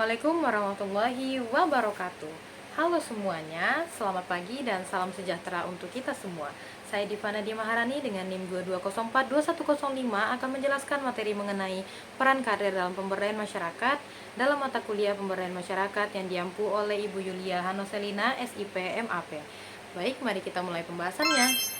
Assalamualaikum warahmatullahi wabarakatuh. Halo semuanya, selamat pagi dan salam sejahtera untuk kita semua. Saya Diva Nadia Maharani dengan NIM 22042105 akan menjelaskan materi mengenai peran kader dalam pemberdayaan masyarakat dalam mata kuliah pemberdayaan masyarakat yang diampu oleh Ibu Yulia Hanoselina, SIP MAP. Baik, mari kita mulai pembahasannya.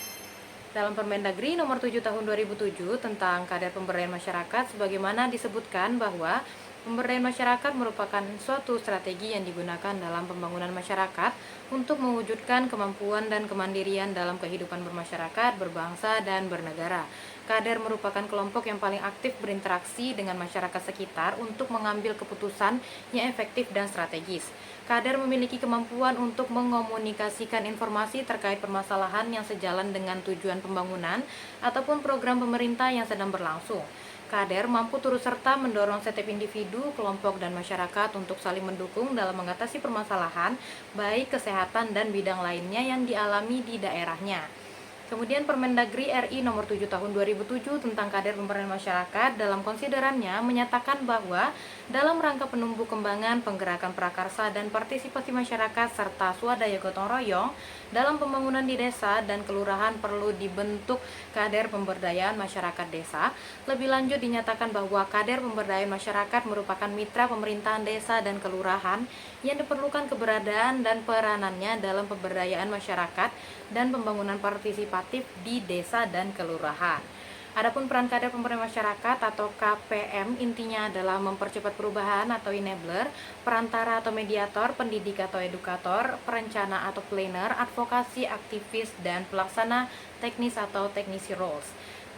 Dalam Permendagri nomor 7 tahun 2007 tentang kader pemberdayaan masyarakat, sebagaimana disebutkan bahwa pemberdayaan masyarakat merupakan suatu strategi yang digunakan dalam pembangunan masyarakat untuk mewujudkan kemampuan dan kemandirian dalam kehidupan bermasyarakat, berbangsa, dan bernegara. Kader merupakan kelompok yang paling aktif berinteraksi dengan masyarakat sekitar untuk mengambil keputusan yang efektif dan strategis. Kader memiliki kemampuan untuk mengomunikasikan informasi terkait permasalahan yang sejalan dengan tujuan pembangunan ataupun program pemerintah yang sedang berlangsung. Kader mampu turut serta mendorong setiap individu, kelompok, dan masyarakat untuk saling mendukung dalam mengatasi permasalahan, baik kesehatan dan bidang lainnya yang dialami di daerahnya. Kemudian Permendagri RI nomor 7 tahun 2007 tentang kader pemberdayaan masyarakat dalam konsiderannya menyatakan bahwa dalam rangka penumbuh kembangan penggerakan prakarsa dan partisipasi masyarakat serta swadaya gotong royong dalam pembangunan di desa dan kelurahan perlu dibentuk kader pemberdayaan masyarakat desa. Lebih lanjut dinyatakan bahwa kader pemberdayaan masyarakat merupakan mitra pemerintahan desa dan kelurahan yang diperlukan keberadaan dan peranannya dalam pemberdayaan masyarakat dan pembangunan partisipatif di desa dan kelurahan. Adapun peran kader pemberdayaan masyarakat atau KPM intinya adalah mempercepat perubahan atau enabler, perantara atau mediator, pendidik atau edukator, perencana atau planner, advokasi, aktivis, dan pelaksana teknis atau technician roles.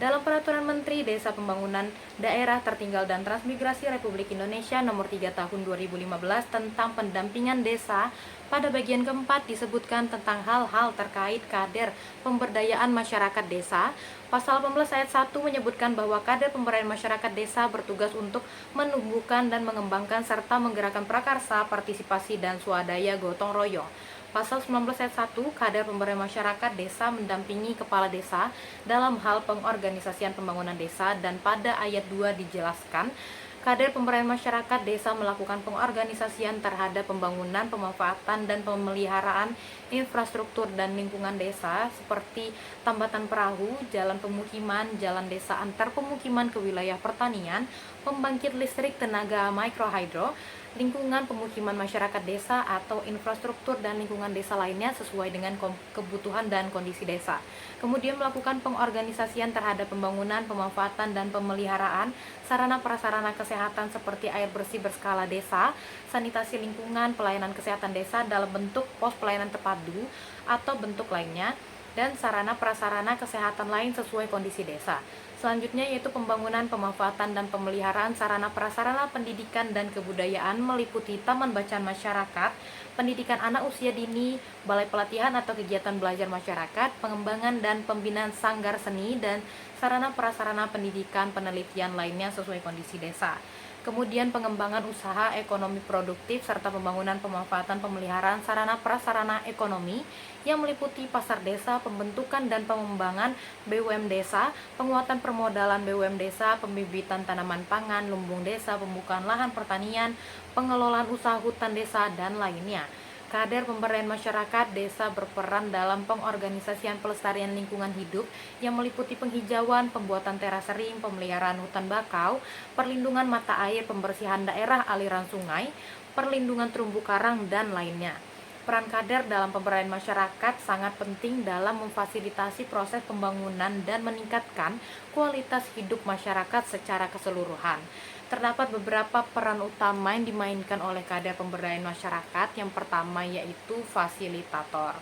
Dalam Peraturan Menteri Desa Pembangunan Daerah Tertinggal dan Transmigrasi Republik Indonesia Nomor 3 Tahun 2015 tentang pendampingan desa, pada bagian keempat disebutkan tentang hal-hal terkait kader pemberdayaan masyarakat desa. Pasal 18 ayat 1 menyebutkan bahwa kader pemberdayaan masyarakat desa bertugas untuk menumbuhkan dan mengembangkan serta menggerakkan prakarsa, partisipasi, dan swadaya gotong royong. Pasal 19 ayat 1, kader pemberdayaan masyarakat desa mendampingi kepala desa dalam hal pengorganisasian pembangunan desa, dan pada ayat 2 dijelaskan kader pemberdayaan masyarakat desa melakukan pengorganisasian terhadap pembangunan, pemanfaatan, dan pemeliharaan infrastruktur dan lingkungan desa seperti tambatan perahu, jalan pemukiman, jalan desa antar pemukiman ke wilayah pertanian, pembangkit listrik tenaga mikrohidro, lingkungan pemukiman masyarakat desa atau infrastruktur dan lingkungan desa lainnya sesuai dengan kebutuhan dan kondisi desa. Kemudian melakukan pengorganisasian terhadap pembangunan, pemanfaatan, dan pemeliharaan sarana prasarana kesehatan seperti air bersih berskala desa, sanitasi lingkungan, pelayanan kesehatan desa dalam bentuk pos pelayanan terpadu atau bentuk lainnya, dan sarana prasarana kesehatan lain sesuai kondisi desa. Selanjutnya yaitu pembangunan, pemanfaatan, dan pemeliharaan sarana prasarana pendidikan dan kebudayaan meliputi taman bacaan masyarakat, pendidikan anak usia dini, balai pelatihan atau kegiatan belajar masyarakat, pengembangan dan pembinaan sanggar seni, dan sarana prasarana pendidikan penelitian lainnya sesuai kondisi desa. Kemudian pengembangan usaha ekonomi produktif serta pembangunan, pemanfaatan, pemeliharaan sarana prasarana ekonomi yang meliputi pasar desa, pembentukan dan pengembangan BUM desa, penguatan permodalan BUM desa, pembibitan tanaman pangan, lumbung desa, pembukaan lahan pertanian, pengelolaan usaha hutan desa, dan lainnya. Kader pemberdayaan masyarakat desa berperan dalam pengorganisasian pelestarian lingkungan hidup yang meliputi penghijauan, pembuatan teras ring, pemeliharaan hutan bakau, perlindungan mata air, pembersihan daerah aliran sungai, perlindungan terumbu karang, dan lainnya. Peran kader dalam pemberdayaan masyarakat sangat penting dalam memfasilitasi proses pembangunan dan meningkatkan kualitas hidup masyarakat secara keseluruhan. Terdapat beberapa peran utama yang dimainkan oleh kader pemberdayaan masyarakat. Yang pertama yaitu fasilitator,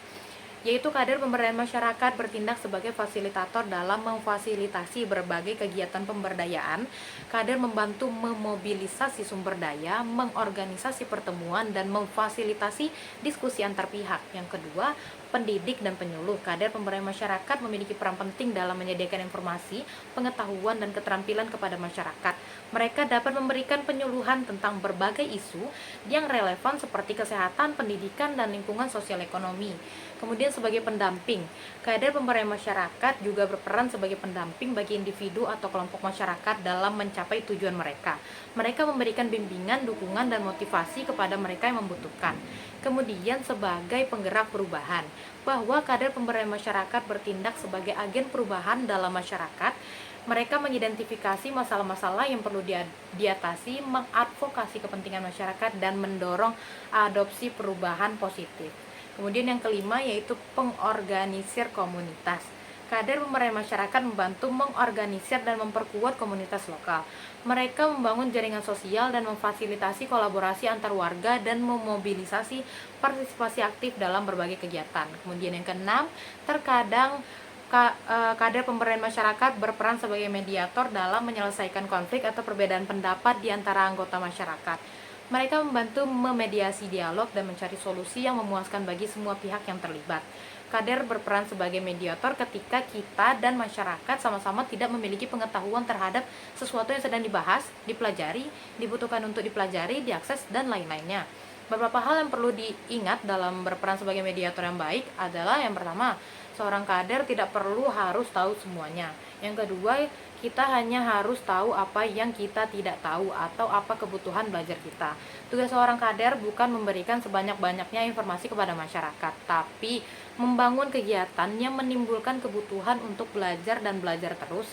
yaitu kader pemberdayaan masyarakat bertindak sebagai fasilitator dalam memfasilitasi berbagai kegiatan pemberdayaan. Kader membantu memobilisasi sumber daya, mengorganisasi pertemuan, dan memfasilitasi diskusi antar pihak. Yang kedua, pendidik dan penyuluh. Kader pemberdayaan masyarakat memiliki peran penting dalam menyediakan informasi, pengetahuan, dan keterampilan kepada masyarakat. Mereka dapat memberikan penyuluhan tentang berbagai isu yang relevan seperti kesehatan, pendidikan, dan lingkungan sosial ekonomi. Kemudian sebagai pendamping, kader pemberdayaan masyarakat juga berperan sebagai pendamping bagi individu atau kelompok masyarakat dalam mencapai tujuan mereka. Mereka memberikan bimbingan, dukungan, dan motivasi kepada mereka yang membutuhkan. Kemudian sebagai penggerak perubahan, bahwa kader pemberdayaan masyarakat bertindak sebagai agen perubahan dalam masyarakat. Mereka mengidentifikasi masalah-masalah yang perlu diatasi, mengadvokasi kepentingan masyarakat, dan mendorong adopsi perubahan positif. Kemudian yang kelima yaitu pengorganisir komunitas. Kader pemberdayaan masyarakat membantu mengorganisir dan memperkuat komunitas lokal. Mereka membangun jaringan sosial dan memfasilitasi kolaborasi antar warga dan memobilisasi partisipasi aktif dalam berbagai kegiatan. Kemudian yang keenam, terkadang kader pemberdayaan masyarakat berperan sebagai mediator dalam menyelesaikan konflik atau perbedaan pendapat di antara anggota masyarakat. Mereka membantu memediasi dialog dan mencari solusi yang memuaskan bagi semua pihak yang terlibat. Kader berperan sebagai mediator ketika kita dan masyarakat sama-sama tidak memiliki pengetahuan terhadap sesuatu yang sedang dibahas, dipelajari, dibutuhkan untuk dipelajari, diakses, dan lain-lainnya. Beberapa hal yang perlu diingat dalam berperan sebagai mediator yang baik adalah yang pertama, seorang kader tidak perlu harus tahu semuanya. Yang kedua, kita hanya harus tahu apa yang kita tidak tahu atau apa kebutuhan belajar kita. Tugas seorang kader bukan memberikan sebanyak-banyaknya informasi kepada masyarakat, tapi membangun kegiatan yang menimbulkan kebutuhan untuk belajar dan belajar terus.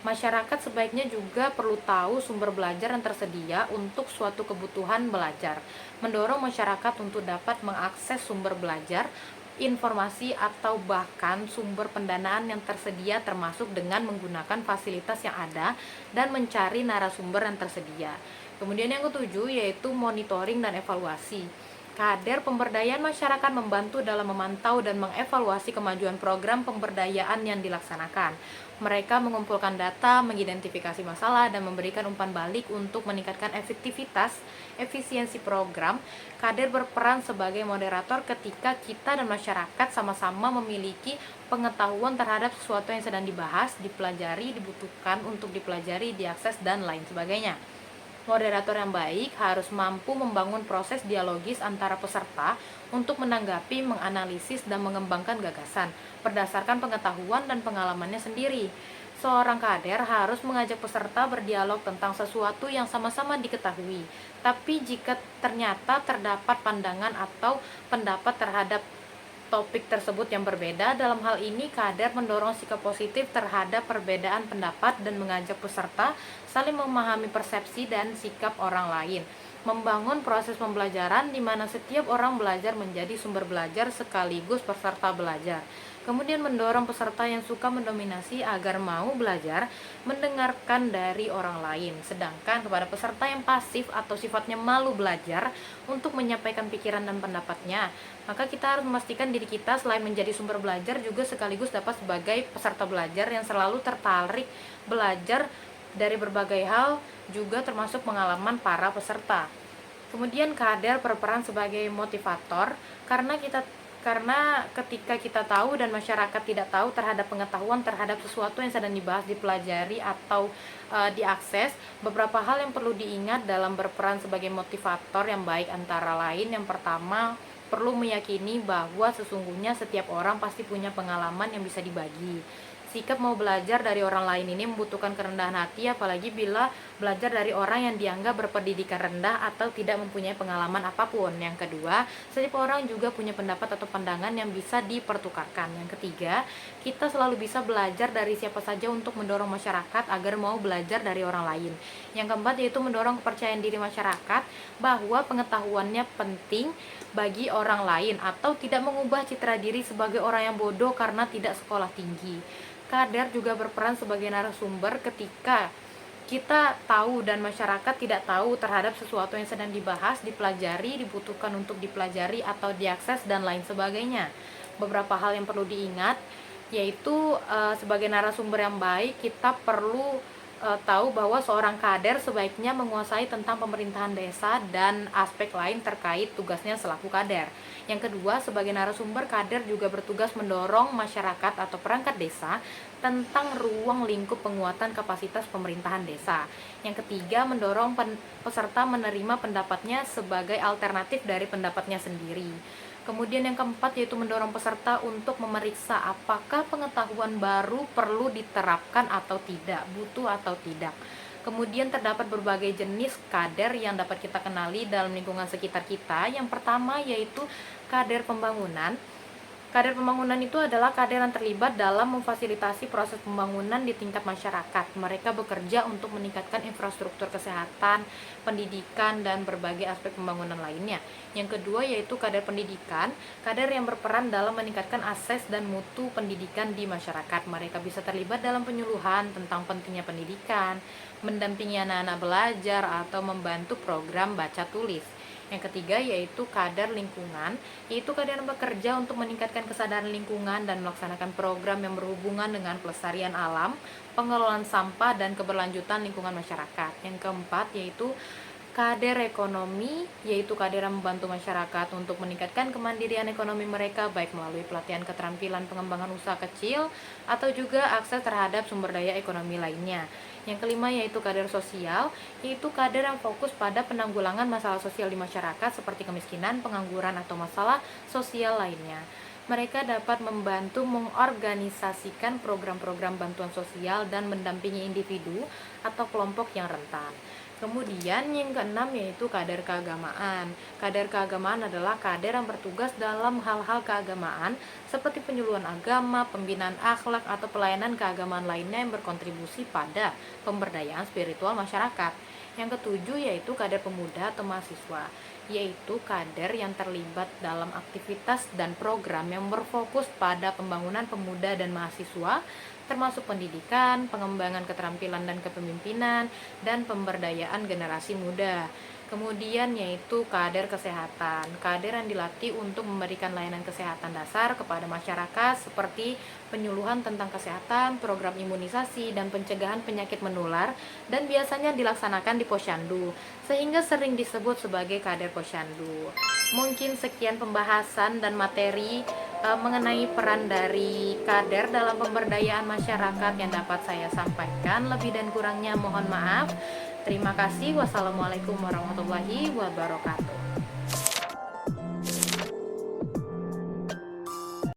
Masyarakat sebaiknya juga perlu tahu sumber belajar yang tersedia untuk suatu kebutuhan belajar. Mendorong masyarakat untuk dapat mengakses sumber belajar, informasi, atau bahkan sumber pendanaan yang tersedia termasuk dengan menggunakan fasilitas yang ada dan mencari narasumber yang tersedia. Kemudian yang ketujuh yaitu monitoring dan evaluasi. Kader pemberdayaan masyarakat membantu dalam memantau dan mengevaluasi kemajuan program pemberdayaan yang dilaksanakan. Mereka mengumpulkan data, mengidentifikasi masalah, dan memberikan umpan balik untuk meningkatkan efisiensi program. Kader berperan sebagai moderator ketika kita dan masyarakat sama-sama memiliki pengetahuan terhadap sesuatu yang sedang dibahas, dipelajari, dibutuhkan untuk dipelajari, diakses, dan lain sebagainya. Moderator yang baik harus mampu membangun proses dialogis antara peserta untuk menanggapi, menganalisis, dan mengembangkan gagasan berdasarkan pengetahuan dan pengalamannya sendiri. Seorang kader harus mengajak peserta berdialog tentang sesuatu yang sama-sama diketahui. Tapi jika ternyata terdapat pandangan atau pendapat terhadap topik tersebut yang berbeda, dalam hal ini kader mendorong sikap positif terhadap perbedaan pendapat dan mengajak peserta saling memahami persepsi dan sikap orang lain. Membangun proses pembelajaran di mana setiap orang belajar menjadi sumber belajar sekaligus peserta belajar. Kemudian mendorong peserta yang suka mendominasi agar mau belajar mendengarkan dari orang lain. Sedangkan kepada peserta yang pasif atau sifatnya malu belajar untuk menyampaikan pikiran dan pendapatnya, maka kita harus memastikan diri kita selain menjadi sumber belajar juga sekaligus dapat sebagai peserta belajar yang selalu tertarik belajar dari berbagai hal, juga termasuk pengalaman para peserta. Kemudian kader berperan sebagai motivator karena ketika kita tahu dan masyarakat tidak tahu terhadap pengetahuan terhadap sesuatu yang sedang dibahas, dipelajari, atau diakses, beberapa hal yang perlu diingat dalam berperan sebagai motivator yang baik antara lain. Yang pertama, perlu meyakini bahwa sesungguhnya setiap orang pasti punya pengalaman yang bisa dibagi. Sikap mau belajar dari orang lain ini membutuhkan kerendahan hati, apalagi bila belajar dari orang yang dianggap berpendidikan rendah atau tidak mempunyai pengalaman apapun. Yang kedua, setiap orang juga punya pendapat atau pandangan yang bisa dipertukarkan. Yang ketiga, kita selalu bisa belajar dari siapa saja untuk mendorong masyarakat agar mau belajar dari orang lain. Yang keempat yaitu mendorong kepercayaan diri masyarakat bahwa pengetahuannya penting bagi orang lain atau tidak mengubah citra diri sebagai orang yang bodoh karena tidak sekolah tinggi. Kader juga berperan sebagai narasumber ketika kita tahu dan masyarakat tidak tahu terhadap sesuatu yang sedang dibahas, dipelajari, dibutuhkan untuk dipelajari atau diakses, dan lain sebagainya. Beberapa hal yang perlu diingat yaitu sebagai narasumber yang baik kita perlu tahu bahwa seorang kader sebaiknya menguasai tentang pemerintahan desa dan aspek lain terkait tugasnya selaku kader. Yang kedua, sebagai narasumber, kader juga bertugas mendorong masyarakat atau perangkat desa tentang ruang lingkup penguatan kapasitas pemerintahan desa. Yang ketiga, mendorong peserta menerima pendapatnya sebagai alternatif dari pendapatnya sendiri. Kemudian yang keempat yaitu mendorong peserta untuk memeriksa apakah pengetahuan baru perlu diterapkan atau tidak, butuh atau tidak. Kemudian terdapat berbagai jenis kader yang dapat kita kenali dalam lingkungan sekitar kita. Yang pertama yaitu kader pembangunan. Kader pembangunan itu adalah kader yang terlibat dalam memfasilitasi proses pembangunan di tingkat masyarakat. Mereka bekerja untuk meningkatkan infrastruktur kesehatan, pendidikan, dan berbagai aspek pembangunan lainnya. Yang kedua yaitu kader pendidikan, kader yang berperan dalam meningkatkan akses dan mutu pendidikan di masyarakat. Mereka bisa terlibat dalam penyuluhan tentang pentingnya pendidikan, mendampingi anak-anak belajar, atau membantu program baca tulis. Yang ketiga yaitu kader lingkungan, yaitu kader yang bekerja untuk meningkatkan kesadaran lingkungan dan melaksanakan program yang berhubungan dengan pelestarian alam, pengelolaan sampah, dan keberlanjutan lingkungan masyarakat. Yang keempat yaitu kader ekonomi, yaitu kader yang membantu masyarakat untuk meningkatkan kemandirian ekonomi mereka, baik melalui pelatihan keterampilan pengembangan usaha kecil atau juga akses terhadap sumber daya ekonomi lainnya. Yang kelima yaitu kader sosial, yaitu kader yang fokus pada penanggulangan masalah sosial di masyarakat seperti kemiskinan, pengangguran, atau masalah sosial lainnya. Mereka dapat membantu mengorganisasikan program-program bantuan sosial dan mendampingi individu atau kelompok yang rentan. Kemudian yang keenam yaitu kader keagamaan. Kader keagamaan adalah kader yang bertugas dalam hal-hal keagamaan seperti penyuluhan agama, pembinaan akhlak, atau pelayanan keagamaan lainnya yang berkontribusi pada pemberdayaan spiritual masyarakat. Yang ketujuh yaitu kader pemuda atau mahasiswa, yaitu kader yang terlibat dalam aktivitas dan program yang berfokus pada pembangunan pemuda dan mahasiswa, termasuk pendidikan, pengembangan keterampilan dan kepemimpinan, dan pemberdayaan generasi muda. Kemudian yaitu kader kesehatan, kader yang dilatih untuk memberikan layanan kesehatan dasar kepada masyarakat seperti penyuluhan tentang kesehatan, program imunisasi, dan pencegahan penyakit menular, dan biasanya dilaksanakan di posyandu, sehingga sering disebut sebagai kader posyandu. Mungkin sekian pembahasan dan materi mengenai peran dari kader dalam pemberdayaan masyarakat yang dapat saya sampaikan. Lebih dan kurangnya mohon maaf. Terima kasih. Wassalamualaikum warahmatullahi wabarakatuh.